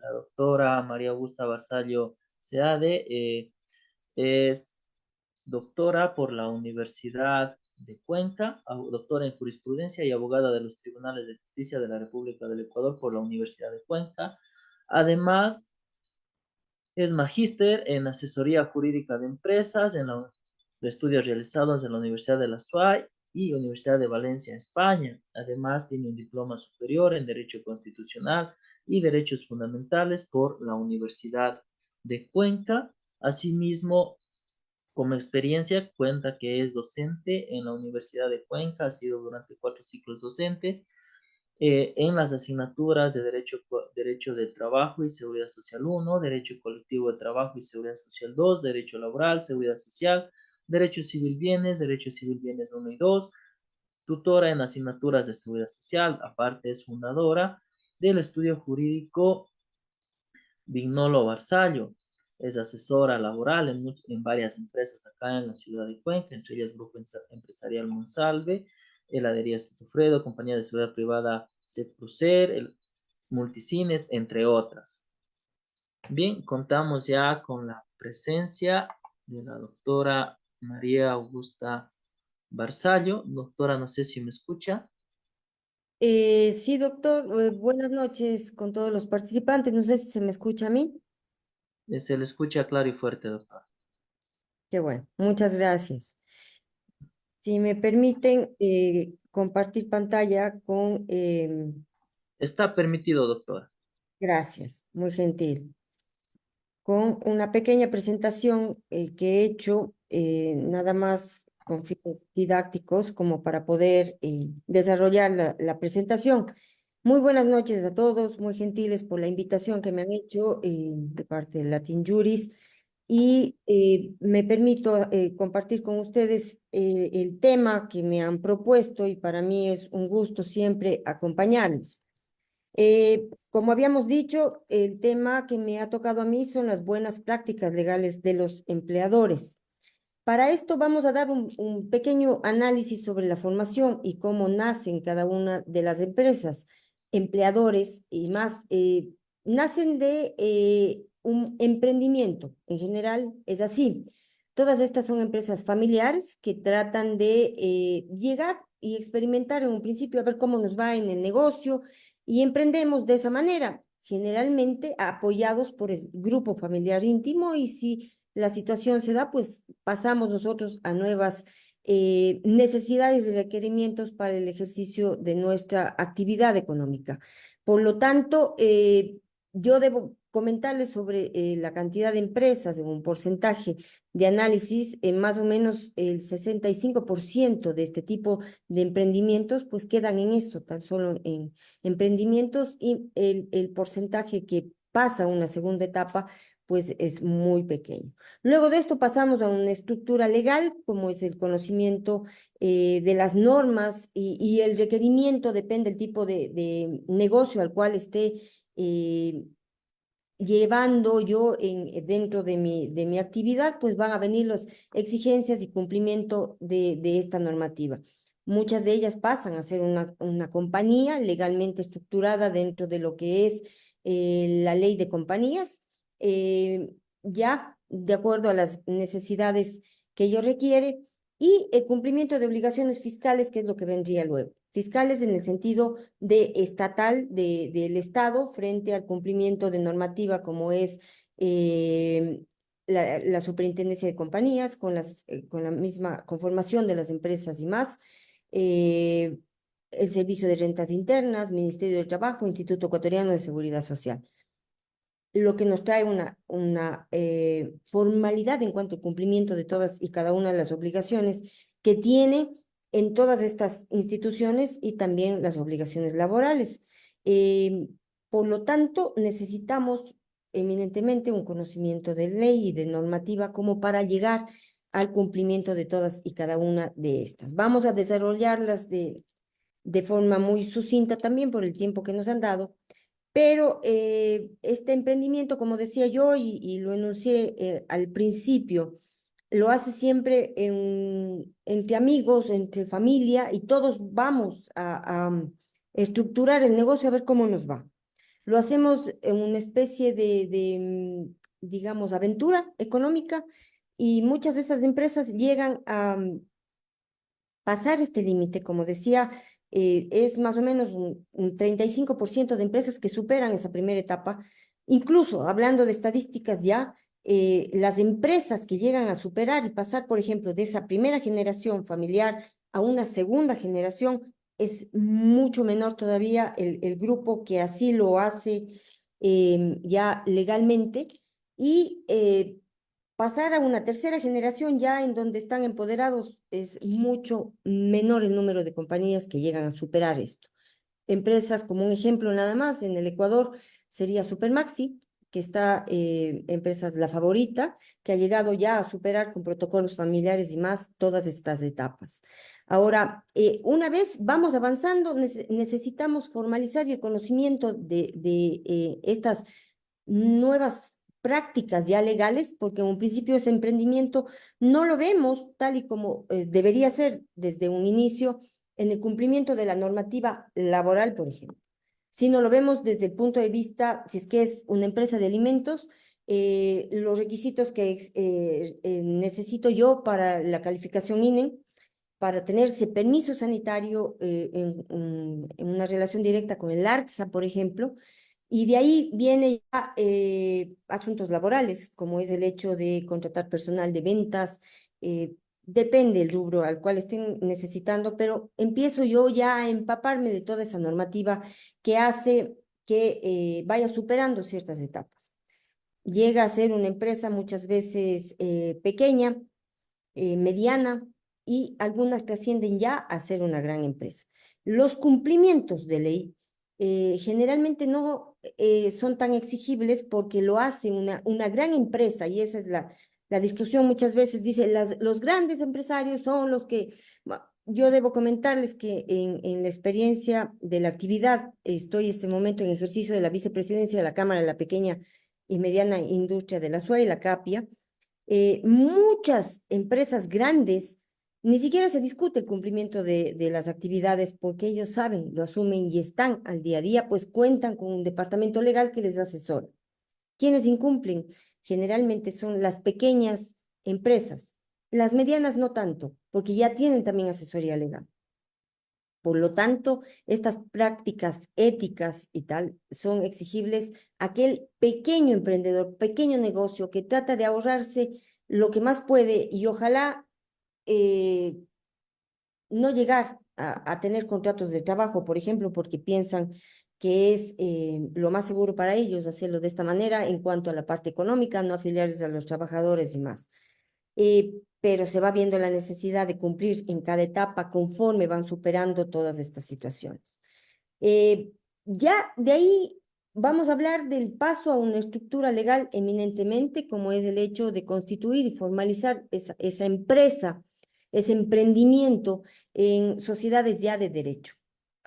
La doctora María Augusta Barzallo Seade es doctora por la Universidad de Cuenca, doctora en jurisprudencia y abogada de los Tribunales de Justicia de la República del Ecuador por la Universidad de Cuenca. Además, es magíster en asesoría jurídica de empresas de estudios realizados en la Universidad de la SUAY y Universidad de Valencia, España. Además, tiene un diploma superior en Derecho Constitucional y Derechos Fundamentales por la Universidad de Cuenca. Asimismo, como experiencia, cuenta que es docente en la Universidad de Cuenca, ha sido durante 4 ciclos docente en las asignaturas de Derecho del Trabajo y Seguridad Social 1, Derecho Colectivo de Trabajo y Seguridad Social 2, Derecho Laboral, Seguridad Social, Derecho Civil Bienes 1 y 2, tutora en asignaturas de Seguridad Social, aparte es fundadora del estudio jurídico Vignolo Barzallo. Es asesora laboral en varias empresas acá en la ciudad de Cuenca, entre ellas Grupo Empresarial Monsalve, Heladerías Tutufredo, Compañía de Seguridad Privada Setpruser, el Multicines, entre otras. Bien, contamos ya con la presencia de la doctora María Augusta Barzallo. Doctora, no sé si me escucha. Sí, doctor, buenas noches con todos los participantes. No sé si se me escucha a mí. Se le escucha claro y fuerte, doctora. Qué bueno, muchas gracias. Si me permiten compartir pantalla con, Está permitido, doctora. gracias, muy gentil, con una pequeña presentación que he hecho nada más con fines didácticos como para poder desarrollar la presentación. Muy buenas noches a todos, muy gentiles por la invitación que me han hecho de parte de Latin Juris y me permito compartir con ustedes el tema que me han propuesto y para mí es un gusto siempre acompañarles. Como habíamos dicho, el tema que me ha tocado a mí son las buenas prácticas legales de los empleadores. Para esto vamos a dar un pequeño análisis sobre la formación y cómo nacen cada una de las empresas, empleadores y más. Nacen de un emprendimiento, en general es así. Todas estas son empresas familiares que tratan de llegar y experimentar en un principio a ver cómo nos va en el negocio y emprendemos de esa manera, generalmente apoyados por el grupo familiar íntimo y si la situación se da, pues pasamos nosotros a nuevas necesidades y requerimientos para el ejercicio de nuestra actividad económica. Por lo tanto, yo debo comentarles sobre la cantidad de empresas en un porcentaje de análisis, más o menos el 65% de este tipo de emprendimientos, pues quedan en eso, tan solo en emprendimientos y el porcentaje que pasa a una segunda etapa pues es muy pequeño. Luego de esto pasamos a una estructura legal, como es el conocimiento de las normas y el requerimiento, depende del tipo de negocio al cual esté llevando yo dentro de mi actividad, pues van a venir las exigencias y cumplimiento de esta normativa. Muchas de ellas pasan a ser una compañía legalmente estructurada dentro de lo que es la ley de compañías, ya de acuerdo a las necesidades que ello requiere, y el cumplimiento de obligaciones fiscales, que es lo que vendría luego. Fiscales en el sentido de estatal del Estado frente al cumplimiento de normativa como es la superintendencia de compañías con la misma conformación de las empresas y más, eh, el Servicio de Rentas Internas, Ministerio del Trabajo, Instituto Ecuatoriano de Seguridad Social, lo que nos trae una formalidad en cuanto al cumplimiento de todas y cada una de las obligaciones que tiene en todas estas instituciones y también las obligaciones laborales. Eh, por lo tanto, necesitamos eminentemente un conocimiento de ley y de normativa como para llegar al cumplimiento de todas y cada una de estas. Vamos a desarrollarlas de forma muy sucinta también por el tiempo que nos han dado, pero este emprendimiento, como decía yo y lo enuncié al principio, lo hace siempre entre amigos, entre familia y todos vamos a estructurar el negocio a ver cómo nos va. Lo hacemos en una especie digamos, aventura económica y muchas de estas empresas llegan a pasar este límite. Como decía, es más o menos un 35% de empresas que superan esa primera etapa. Incluso hablando de estadísticas ya, las empresas que llegan a superar y pasar, por ejemplo, de esa primera generación familiar a una segunda generación, es mucho menor todavía el grupo que así lo hace ya legalmente. Y pasar a una tercera generación ya en donde están empoderados es mucho menor el número de compañías que llegan a superar esto. Empresas, como un ejemplo nada más, en el Ecuador sería Supermaxi, que está, empresa La Favorita, que ha llegado ya a superar con protocolos familiares y más todas estas etapas. Ahora, una vez vamos avanzando, necesitamos formalizar y el conocimiento de estas nuevas prácticas ya legales, porque en un principio ese emprendimiento no lo vemos tal y como debería ser desde un inicio en el cumplimiento de la normativa laboral, por ejemplo, sino lo vemos desde el punto de vista, si es que es una empresa de alimentos, los requisitos que necesito yo para la calificación INE, para tener ese permiso sanitario en una relación directa con el ARCSA, por ejemplo, y de ahí viene ya asuntos laborales, como es el hecho de contratar personal de ventas, depende el rubro al cual estén necesitando, pero empiezo yo ya a empaparme de toda esa normativa que hace que vaya superando ciertas etapas. Llega a ser una empresa muchas veces pequeña, mediana, y algunas trascienden ya a ser una gran empresa. Los cumplimientos de ley generalmente no son tan exigibles porque lo hace una gran empresa, y esa es la discusión muchas veces. Dice, los grandes empresarios son los que... Yo debo comentarles que en la experiencia de la actividad, estoy este momento en ejercicio de la vicepresidencia de la Cámara de la Pequeña y Mediana Industria de la SUA y la CAPIA. Muchas empresas grandes ni siquiera se discute el cumplimiento de las actividades porque ellos saben, lo asumen y están al día a día, pues cuentan con un departamento legal que les asesora. Quienes incumplen generalmente son las pequeñas empresas, las medianas no tanto, porque ya tienen también asesoría legal. Por lo tanto, estas prácticas éticas y tal son exigibles a aquel pequeño emprendedor, pequeño negocio que trata de ahorrarse lo que más puede y ojalá eh, no llegar a tener contratos de trabajo, por ejemplo, porque piensan que es lo más seguro para ellos hacerlo de esta manera en cuanto a la parte económica, no afiliarse a los trabajadores y más. Pero se va viendo la necesidad de cumplir en cada etapa conforme van superando todas estas situaciones. Eh, ya de ahí vamos a hablar del paso a una estructura legal eminentemente, como es el hecho de constituir y formalizar esa empresa, ese emprendimiento en sociedades ya de derecho.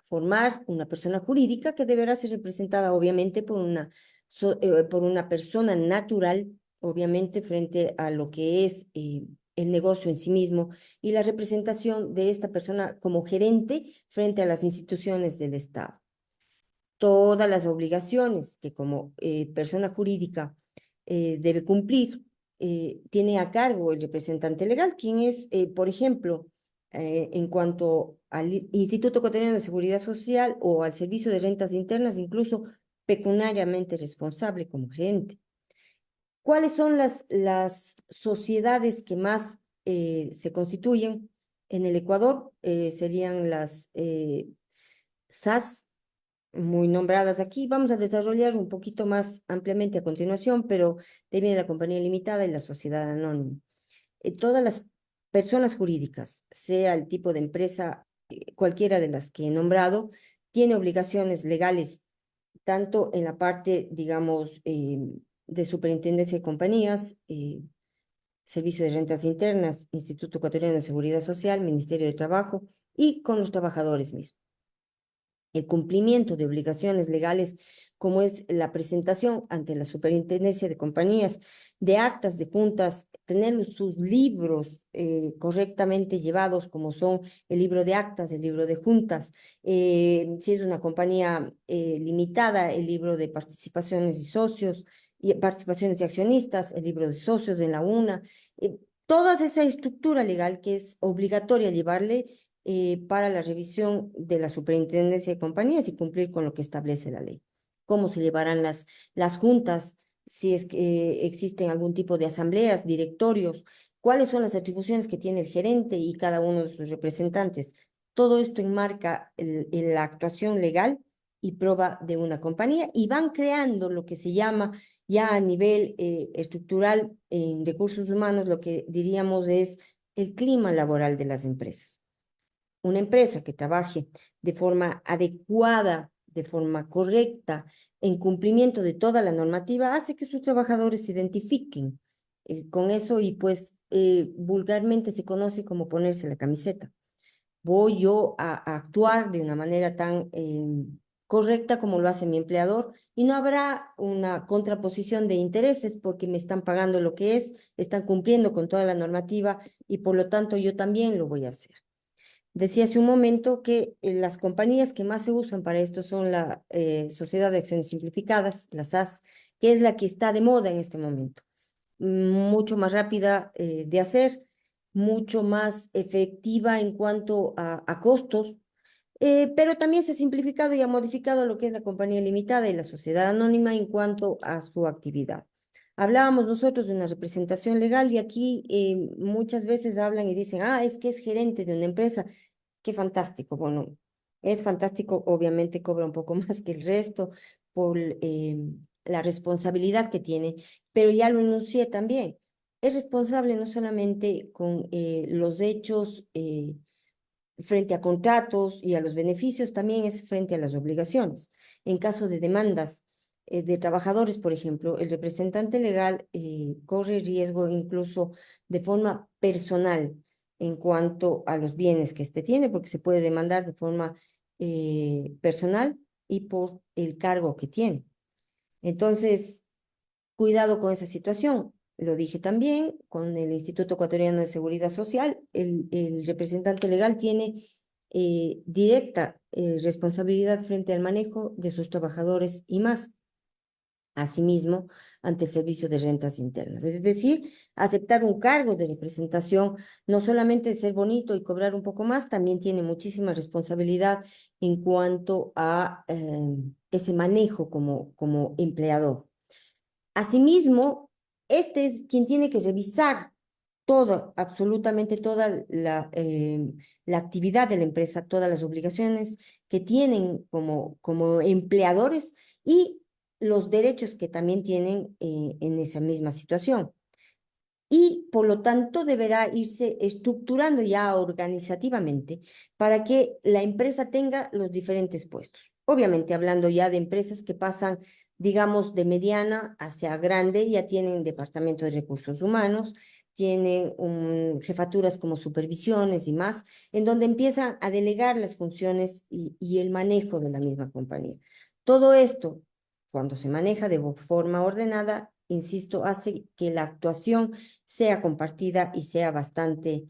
Formar una persona jurídica que deberá ser representada obviamente por una persona natural, obviamente frente a lo que es el negocio en sí mismo, y la representación de esta persona como gerente frente a las instituciones del Estado. Todas las obligaciones que como persona jurídica debe cumplir, tiene a cargo el representante legal, quien es, por ejemplo, en cuanto al Instituto Ecuatoriano de Seguridad Social o al Servicio de Rentas Internas, incluso pecuniariamente responsable como gerente. ¿Cuáles son las sociedades que más se constituyen en el Ecuador? Serían las SAS, muy nombradas aquí. Vamos a desarrollar un poquito más ampliamente a continuación, pero de ahí viene la compañía limitada y la sociedad anónima. Todas las personas jurídicas, sea el tipo de empresa, cualquiera de las que he nombrado, tiene obligaciones legales, tanto en la parte, digamos, de superintendencia de compañías, Servicio de Rentas Internas, Instituto Ecuatoriano de Seguridad Social, Ministerio de Trabajo y con los trabajadores mismos. el cumplimiento de obligaciones legales, como es la presentación ante la Superintendencia de Compañías de actas de juntas, tener sus libros correctamente llevados, como son el libro de actas, el libro de juntas, si es una compañía limitada, el libro de participaciones y socios, y participaciones y accionistas, el libro de socios en la UNA, toda esa estructura legal que es obligatoria llevarle para la revisión de la Superintendencia de Compañías y cumplir con lo que establece la ley. Cómo se llevarán las juntas, si es que existen algún tipo de asambleas, directorios, cuáles son las atribuciones que tiene el gerente y cada uno de sus representantes. Todo esto enmarca la actuación legal y prueba de una compañía y van creando lo que se llama ya a nivel estructural en recursos humanos, lo que diríamos es el clima laboral de las empresas. Una empresa que trabaje de forma adecuada, de forma correcta, en cumplimiento de toda la normativa, hace que sus trabajadores se identifiquen con eso y pues vulgarmente se conoce como ponerse la camiseta. Voy yo a actuar de una manera tan correcta como lo hace mi empleador y no habrá una contraposición de intereses porque me están pagando lo que es, están cumpliendo con toda la normativa y por lo tanto yo también lo voy a hacer. Decía hace un momento que las compañías que más se usan para esto son la Sociedad de Acciones Simplificadas, la SAS, que es la que está de moda en este momento. Mucho más rápida de hacer, mucho más efectiva en cuanto a costos, pero también se ha simplificado y ha modificado lo que es la compañía limitada y la sociedad anónima en cuanto a su actividad. Hablábamos nosotros de una representación legal y aquí muchas veces hablan y dicen, es que es gerente de una empresa. Qué fantástico. Bueno, es fantástico, obviamente cobra un poco más que el resto por la responsabilidad que tiene, pero ya lo enuncié también. Es responsable no solamente con los hechos frente a contratos y a los beneficios, también es frente a las obligaciones. En caso de demandas de trabajadores, por ejemplo, el representante legal corre riesgo incluso de forma personal en cuanto a los bienes que éste tiene, porque se puede demandar de forma personal y por el cargo que tiene. Entonces, cuidado con esa situación. Lo dije también con el Instituto Ecuatoriano de Seguridad Social. El representante legal tiene directa responsabilidad frente al manejo de sus trabajadores y más. Asimismo, ante el Servicio de Rentas Internas. Es decir, aceptar un cargo de representación, no solamente de ser bonito y cobrar un poco más, también tiene muchísima responsabilidad en cuanto a ese manejo como empleador. Asimismo, este es quien tiene que revisar todo, absolutamente toda la actividad de la empresa, todas las obligaciones que tienen como empleadores y los derechos que también tienen en esa misma situación. Y por lo tanto deberá irse estructurando ya organizativamente para que la empresa tenga los diferentes puestos. Obviamente hablando ya de empresas que pasan, digamos, de mediana hacia grande, ya tienen departamento de recursos humanos, tienen jefaturas como supervisiones y más, en donde empiezan a delegar las funciones y el manejo de la misma compañía. Todo esto, cuando se maneja de forma ordenada, insisto, hace que la actuación sea compartida y sea bastante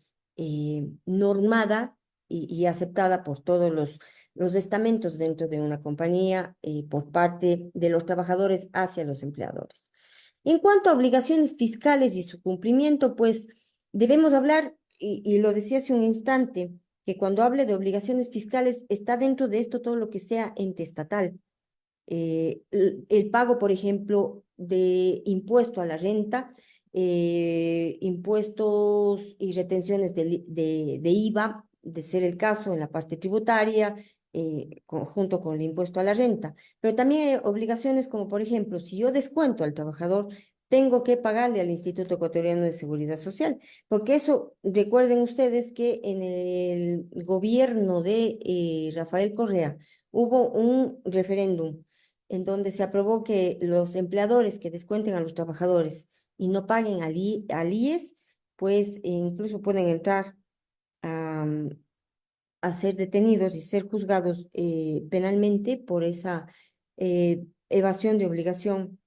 normada y aceptada por todos los estamentos dentro de una compañía por parte de los trabajadores hacia los empleadores. En cuanto a obligaciones fiscales y su cumplimiento, pues debemos hablar, y lo decía hace un instante, que cuando hable de obligaciones fiscales está dentro de esto todo lo que sea ente estatal. El pago, por ejemplo, de impuesto a la renta, impuestos y retenciones de IVA, de ser el caso en la parte tributaria, junto con el impuesto a la renta. Pero también hay obligaciones como, por ejemplo, si yo descuento al trabajador, tengo que pagarle al Instituto Ecuatoriano de Seguridad Social, porque eso, recuerden ustedes que en el gobierno de Rafael Correa hubo un referéndum en donde se aprobó que los empleadores que descuenten a los trabajadores y no paguen al IES, pues incluso pueden entrar a, a ser detenidos y ser juzgados penalmente por esa evasión de obligación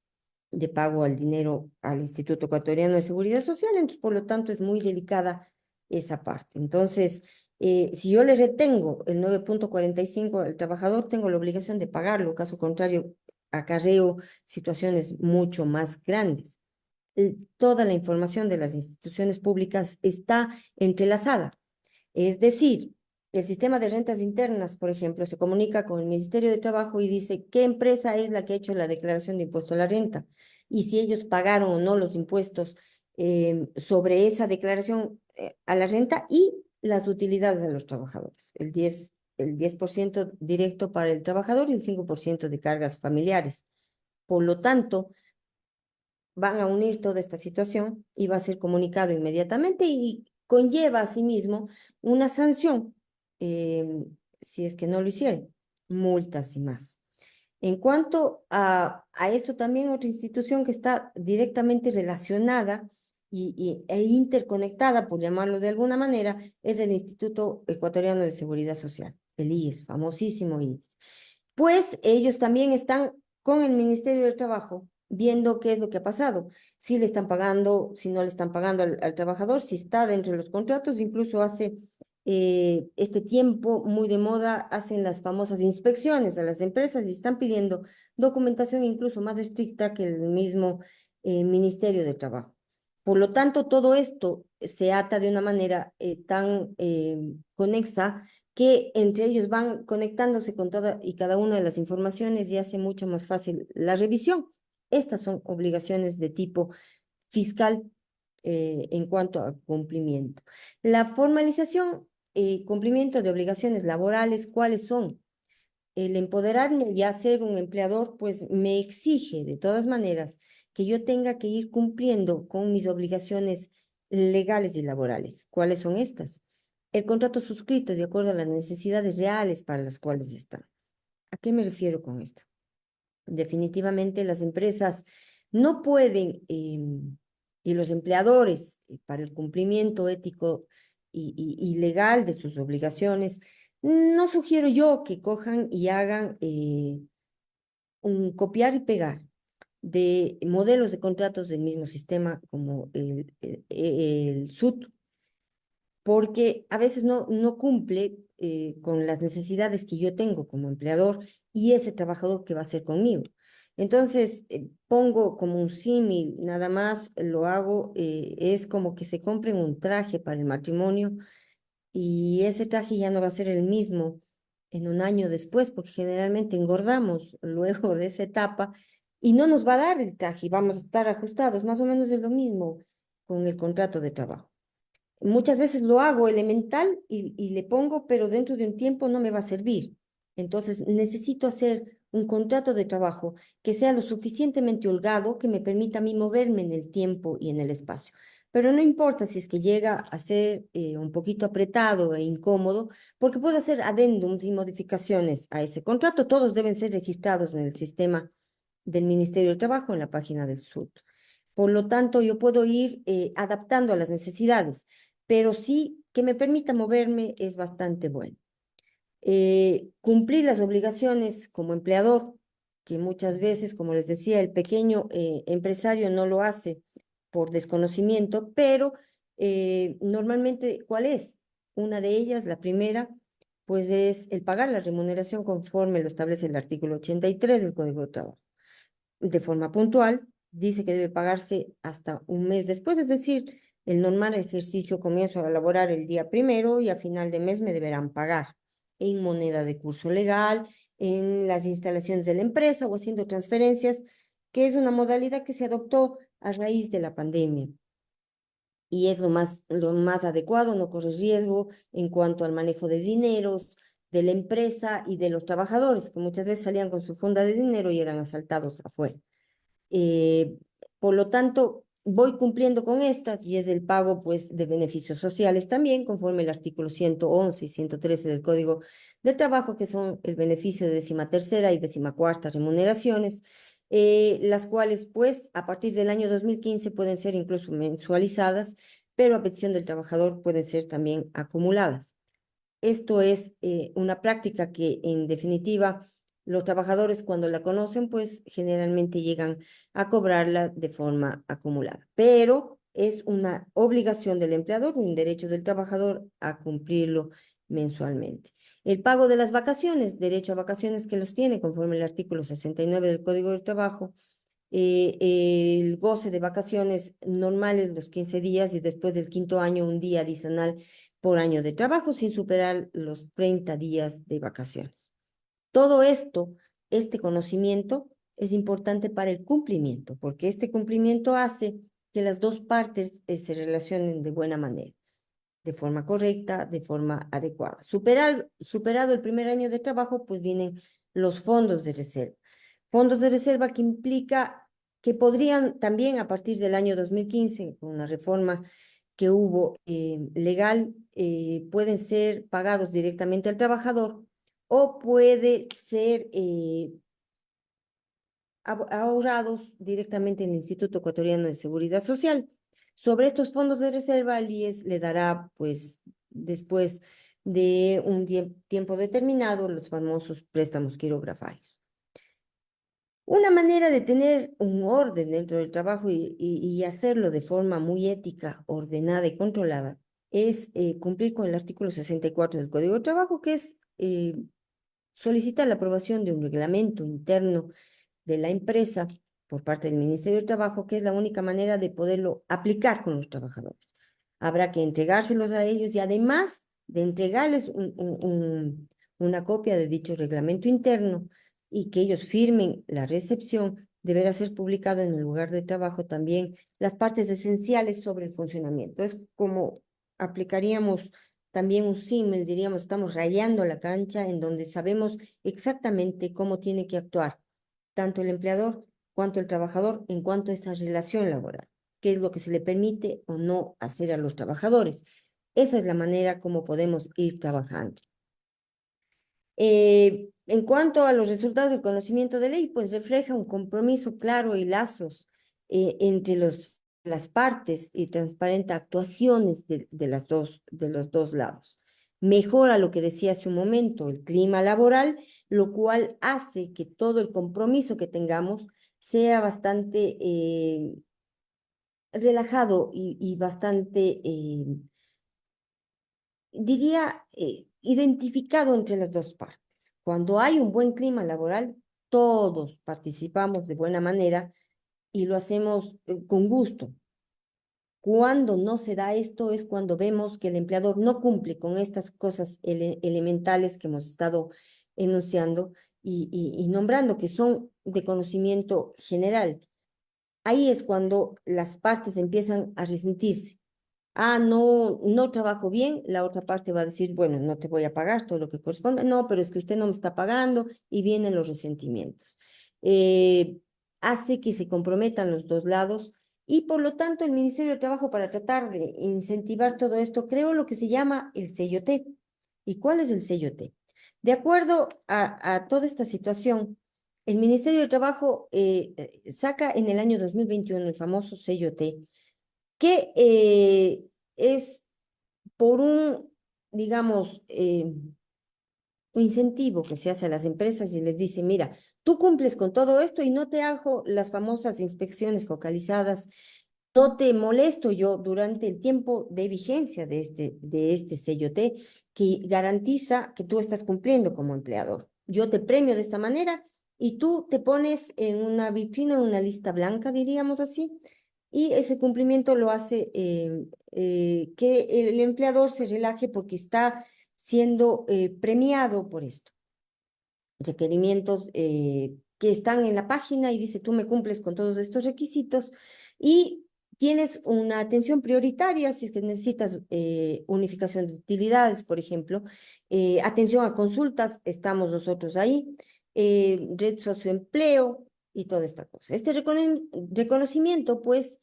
de pago al dinero al Instituto Ecuatoriano de Seguridad Social, entonces por lo tanto es muy delicada esa parte. Entonces, si yo le retengo el 9,45 al trabajador, tengo la obligación de pagarlo, caso contrario, acarreo situaciones mucho más grandes. Toda la información de las instituciones públicas está entrelazada. Es decir, el sistema de rentas internas, por ejemplo, se comunica con el Ministerio de Trabajo y dice qué empresa es la que ha hecho la declaración de impuesto a la renta y si ellos pagaron o no los impuestos sobre esa declaración a la renta y las utilidades de los trabajadores. El 10% directo para el trabajador y el 5% de cargas familiares. Por lo tanto, van a unir toda esta situación y va a ser comunicado inmediatamente y conlleva asimismo una sanción si es que no lo hicieron, multas y más. En cuanto a esto, también otra institución que está directamente relacionada e interconectada, por llamarlo de alguna manera, es el Instituto Ecuatoriano de Seguridad Social, el IES, famosísimo IES. Pues ellos también están con el Ministerio del Trabajo viendo qué es lo que ha pasado, si le están pagando, si no le están pagando al trabajador, si está dentro de los contratos, incluso hace este tiempo muy de moda, hacen las famosas inspecciones a las empresas y están pidiendo documentación incluso más estricta que el mismo Ministerio de Trabajo. Por lo tanto, todo esto se ata de una manera tan conexa que entre ellos van conectándose con toda y cada una de las informaciones y hace mucho más fácil la revisión. Estas son obligaciones de tipo fiscal en cuanto a cumplimiento. La formalización y cumplimiento de obligaciones laborales, ¿cuáles son? El empoderarme y ser un empleador, pues me exige de todas maneras que yo tenga que ir cumpliendo con mis obligaciones legales y laborales. ¿Cuáles son estas? El contrato suscrito de acuerdo a las necesidades reales para las cuales están. ¿A qué me refiero con esto? Definitivamente las empresas no pueden, y los empleadores, para el cumplimiento ético y legal de sus obligaciones, no sugiero yo que cojan y hagan un copiar y pegar de modelos de contratos del mismo sistema como el SUT, porque a veces no cumple con las necesidades que yo tengo como empleador y ese trabajador que va a hacer conmigo. Entonces, pongo como un símil, nada más lo hago, es como que se compren un traje para el matrimonio y ese traje ya no va a ser el mismo en un año después, porque generalmente engordamos luego de esa etapa y no nos va a dar el traje y vamos a estar ajustados, más o menos es lo mismo con el contrato de trabajo. Muchas veces lo hago elemental y le pongo, pero dentro de un tiempo no me va a servir. Entonces necesito hacer un contrato de trabajo que sea lo suficientemente holgado que me permita a mí moverme en el tiempo y en el espacio. Pero no importa si es que llega a ser un poquito apretado e incómodo, porque puedo hacer adendums y modificaciones a ese contrato. Todos deben ser registrados en el sistema del Ministerio de Trabajo, en la página del SUT. Por lo tanto, yo puedo ir adaptando a las necesidades, pero sí que me permita moverme es bastante bueno. Cumplir las obligaciones como empleador, que muchas veces, como les decía, el pequeño empresario no lo hace por desconocimiento, pero normalmente, ¿cuál es? Una de ellas, la primera, pues es el pagar la remuneración conforme lo establece el artículo 83 del Código de Trabajo. De forma puntual, dice que debe pagarse hasta un mes después, es decir, el normal ejercicio comienzo a elaborar el día primero y a final de mes me deberán pagar en moneda de curso legal, en las instalaciones de la empresa o haciendo transferencias, que es una modalidad que se adoptó a raíz de la pandemia y es lo más adecuado, no corre riesgo en cuanto al manejo de dineros de la empresa y de los trabajadores, que muchas veces salían con su funda de dinero y eran asaltados afuera. Eh, por lo tanto, voy cumpliendo con estas y es el pago pues de beneficios sociales también, conforme el artículo 111 y 113 del Código de Trabajo, que son el beneficio de 13ª y 14ª remuneraciones, las cuales pues a partir del año 2015 pueden ser incluso mensualizadas, pero a petición del trabajador pueden ser también acumuladas. Esto es una práctica que en definitiva los trabajadores cuando la conocen pues generalmente llegan a cobrarla de forma acumulada, pero es una obligación del empleador, un derecho del trabajador a cumplirlo mensualmente. El pago de las vacaciones, derecho a vacaciones que los tiene conforme el artículo 69 del Código del Trabajo, el goce de vacaciones normales los 15 días y después del quinto año un día adicional por año de trabajo sin superar los 30 días de vacaciones. Todo esto, este conocimiento es importante para el cumplimiento, porque este cumplimiento hace que las dos partes se relacionen de buena manera, de forma correcta, de forma adecuada. Superado el primer año de trabajo, pues vienen los fondos de reserva. Fondos de reserva que implica que podrían también a partir del año 2015, con una reforma que hubo legal, pueden ser pagados directamente al trabajador o puede ser ahorrados directamente en el Instituto Ecuatoriano de Seguridad Social. Sobre estos fondos de reserva, el IES le dará, pues, después de un tiempo determinado, los famosos préstamos quirografarios. Una manera de tener un orden dentro del trabajo y hacerlo de forma muy ética, ordenada y controlada es cumplir con el artículo 64 del Código de Trabajo, que es solicitar la aprobación de un reglamento interno de la empresa por parte del Ministerio de Trabajo, que es la única manera de poderlo aplicar con los trabajadores. Habrá que entregárselos a ellos y además de entregarles una copia de dicho reglamento interno y que ellos firmen la recepción, deberá ser publicado en el lugar de trabajo también las partes esenciales sobre el funcionamiento. Es como aplicaríamos también un símil, diríamos, estamos rayando la cancha en donde sabemos exactamente cómo tiene que actuar tanto el empleador cuanto el trabajador en cuanto a esa relación laboral, qué es lo que se le permite o no hacer a los trabajadores. Esa es la manera como podemos ir trabajando. En cuanto a los resultados del conocimiento de ley, pues refleja un compromiso claro y lazos entre las partes y transparente actuaciones de los dos lados. Mejora lo que decía hace un momento, el clima laboral, lo cual hace que todo el compromiso que tengamos sea bastante relajado y bastante diría, identificado entre las dos partes. Cuando hay un buen clima laboral, todos participamos de buena manera y lo hacemos con gusto. Cuando no se da esto es cuando vemos que el empleador no cumple con estas cosas elementales que hemos estado enunciando y nombrando, que son de conocimiento general. Ahí es cuando las partes empiezan a resentirse. Ah, no, no trabajo bien, la otra parte va a decir, bueno, no te voy a pagar todo lo que corresponda. No, pero es que usted no me está pagando y vienen los resentimientos. Eh, Hace que se comprometan los dos lados y por lo tanto el Ministerio de Trabajo para tratar de incentivar todo esto creó lo que se llama el sello T. ¿Y cuál es el sello T? De acuerdo a toda esta situación, el Ministerio de Trabajo saca en el año 2021 el famoso sello T que es por digamos, un incentivo que se hace a las empresas y les dice, mira, tú cumples con todo esto y no te hago las famosas inspecciones focalizadas, no te molesto yo durante el tiempo de vigencia de este sello T que garantiza que tú estás cumpliendo como empleador. Yo te premio de esta manera y tú te pones en una vitrina, una lista blanca, diríamos así, y ese cumplimiento lo hace que el empleador se relaje porque está siendo premiado por esto. Requerimientos que están en la página y dice, tú me cumples con todos estos requisitos y tienes una atención prioritaria si es que necesitas unificación de utilidades, por ejemplo, atención a consultas, estamos nosotros ahí, red socioempleo y toda esta cosa. Este reconocimiento, pues,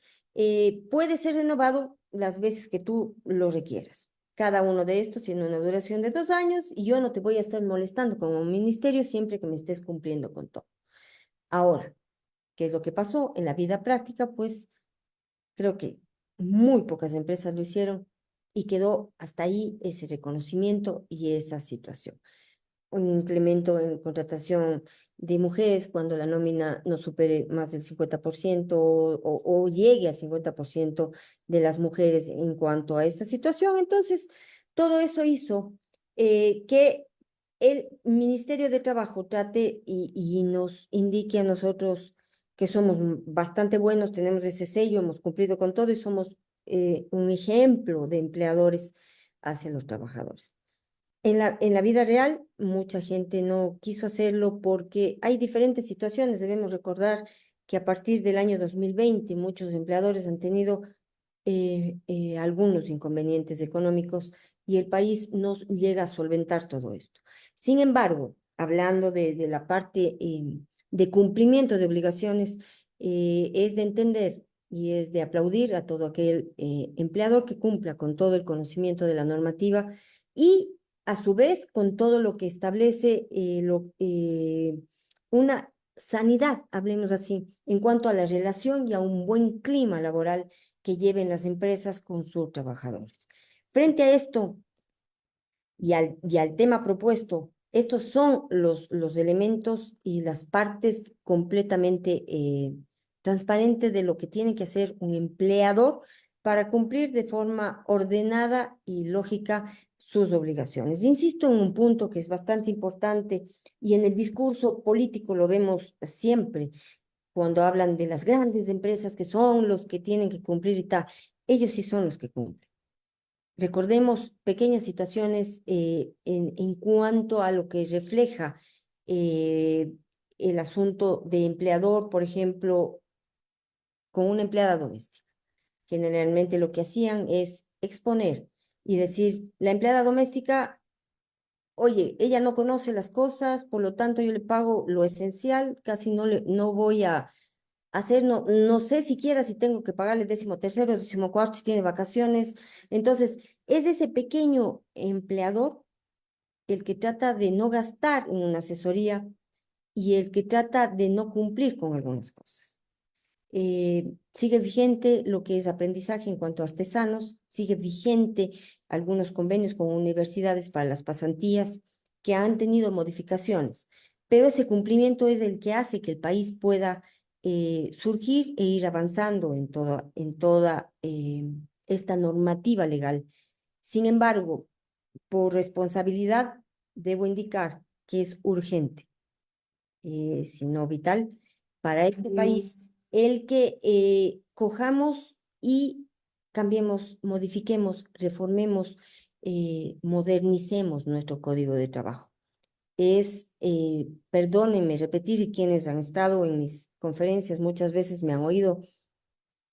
puede ser renovado las veces que tú lo requieras. Cada uno de estos tiene una duración de 2 años y yo no te voy a estar molestando como ministerio siempre que me estés cumpliendo con todo. Ahora, ¿qué es lo que pasó en la vida práctica? Pues creo que muy pocas empresas lo hicieron y quedó hasta ahí ese reconocimiento y esa situación. Un incremento en contratación de mujeres cuando la nómina no supere más del 50% o llegue al 50% de las mujeres en cuanto a esta situación. Entonces, todo eso hizo que el Ministerio de Trabajo trate y nos indique a nosotros que somos bastante buenos, tenemos ese sello, hemos cumplido con todo y somos un ejemplo de empleadores hacia los trabajadores. En la vida real, mucha gente no quiso hacerlo porque hay diferentes situaciones. Debemos recordar que a partir del año 2020 muchos empleadores han tenido algunos inconvenientes económicos y el país no llega a solventar todo esto. Sin embargo, hablando de la parte de cumplimiento de obligaciones, es de entender y es de aplaudir a todo aquel empleador que cumpla con todo el conocimiento de la normativa y a su vez con todo lo que establece una sanidad, hablemos así, en cuanto a la relación y a un buen clima laboral que lleven las empresas con sus trabajadores. Frente a esto y al tema propuesto, estos son los elementos y las partes completamente transparentes de lo que tiene que hacer un empleador para cumplir de forma ordenada y lógica sus obligaciones. Insisto en un punto que es bastante importante y en el discurso político lo vemos siempre cuando hablan de las grandes empresas que son los que tienen que cumplir y tal. Ellos sí son los que cumplen. Recordemos pequeñas situaciones en cuanto a lo que refleja eh, el asunto de empleador, por ejemplo, con una empleada doméstica. Generalmente lo que hacían es exponer y decir, la empleada doméstica, oye, ella no conoce las cosas, por lo tanto yo le pago lo esencial, casi no voy a hacer, no sé siquiera si tengo que pagarle 13º, 14º, si tiene vacaciones. Entonces, es ese pequeño empleador el que trata de no gastar en una asesoría y el que trata de no cumplir con algunas cosas. Sigue vigente lo que es aprendizaje en cuanto a artesanos, sigue vigente algunos convenios con universidades para las pasantías que han tenido modificaciones, pero ese cumplimiento es el que hace que el país pueda surgir e ir avanzando en toda esta normativa legal. Sin embargo, por responsabilidad, debo indicar que es urgente sino vital para este país, el que cojamos y cambiemos, modifiquemos, reformemos, modernicemos nuestro código de trabajo. Perdónenme repetir, y quienes han estado en mis conferencias muchas veces me han oído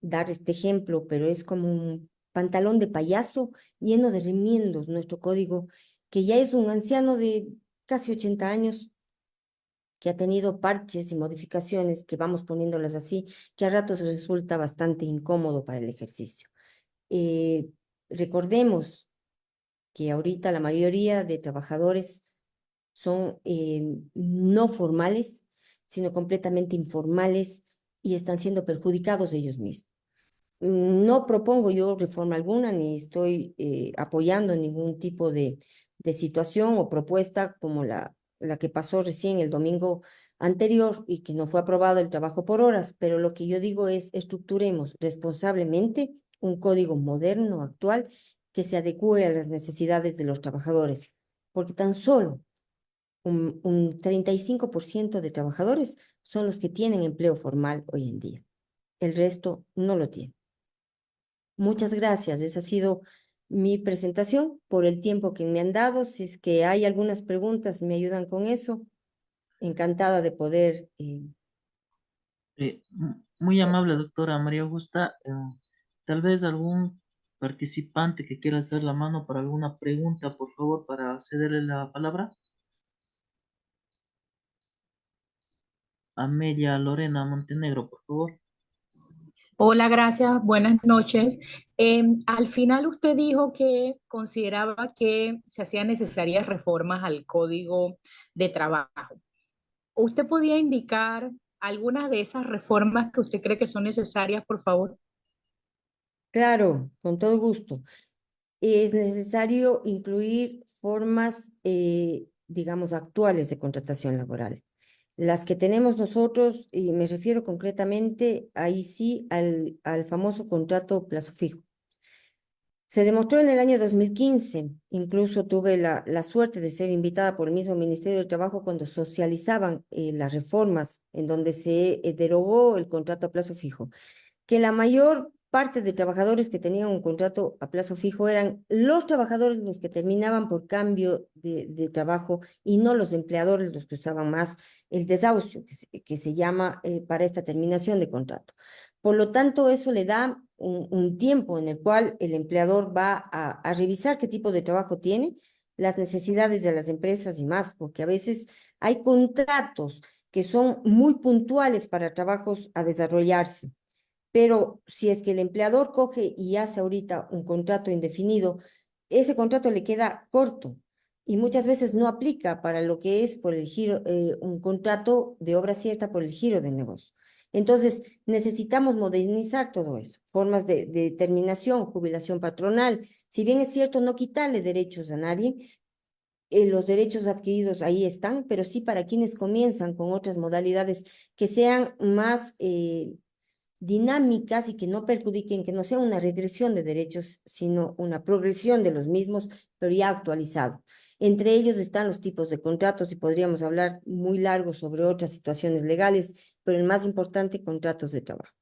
dar este ejemplo, pero es como un pantalón de payaso lleno de remiendos nuestro código, que ya es un anciano de casi 80 años que ha tenido parches y modificaciones, que vamos poniéndolas así, que a ratos resulta bastante incómodo para el ejercicio. Eh, Recordemos que ahorita la mayoría de trabajadores son no formales, sino completamente informales y están siendo perjudicados ellos mismos. No propongo yo reforma alguna, ni estoy apoyando ningún tipo de situación o propuesta como la que pasó recién el domingo anterior y que no fue aprobado el trabajo por horas, pero lo que yo digo es estructuremos responsablemente un código moderno, actual, que se adecue a las necesidades de los trabajadores, porque tan solo un 35% de trabajadores son los que tienen empleo formal hoy en día. El resto no lo tiene. Muchas gracias. Esa ha sido mi presentación por el tiempo que me han dado. Si es que hay algunas preguntas, me ayudan con eso. Encantada de poder. Muy amable, doctora María Augusta. Tal vez algún participante que quiera hacer la mano para alguna pregunta, por favor, para cederle la palabra. Amelia Lorena Montenegro, por favor. Hola, gracias, buenas noches. Al final usted dijo que consideraba que se hacían necesarias reformas al Código de Trabajo. ¿Usted podía indicar algunas de esas reformas que usted cree que son necesarias, por favor? Claro, con todo gusto. es necesario incluir formas, digamos, actuales de contratación laboral. Las que tenemos nosotros, y me refiero concretamente ahí sí al famoso contrato plazo fijo. Se demostró en el año 2015, incluso tuve la suerte de ser invitada por el mismo Ministerio de Trabajo cuando socializaban las reformas en donde se derogó el contrato a plazo fijo, que la mayor parte de trabajadores que tenían un contrato a plazo fijo eran los trabajadores los que terminaban por cambio de trabajo y no los empleadores los que usaban más el desahucio, que se llama para esta terminación de contrato. Por lo tanto, eso le da un tiempo en el cual el empleador va a revisar qué tipo de trabajo tiene, las necesidades de las empresas y más, porque a veces hay contratos que son muy puntuales para trabajos a desarrollarse. Pero si es que el empleador coge y hace ahorita un contrato indefinido, ese contrato le queda corto y muchas veces no aplica para lo que es por el giro, un contrato de obra cierta por el giro del negocio. Entonces, necesitamos modernizar todo eso, formas de terminación, jubilación patronal. Si bien es cierto, no quitarle derechos a nadie, los derechos adquiridos ahí están, pero sí para quienes comienzan con otras modalidades que sean más dinámicas y que no perjudiquen, que no sea una regresión de derechos, sino una progresión de los mismos, pero ya actualizado. Entre ellos están los tipos de contratos y podríamos hablar muy largo sobre otras situaciones legales, pero el más importante, contratos de trabajo.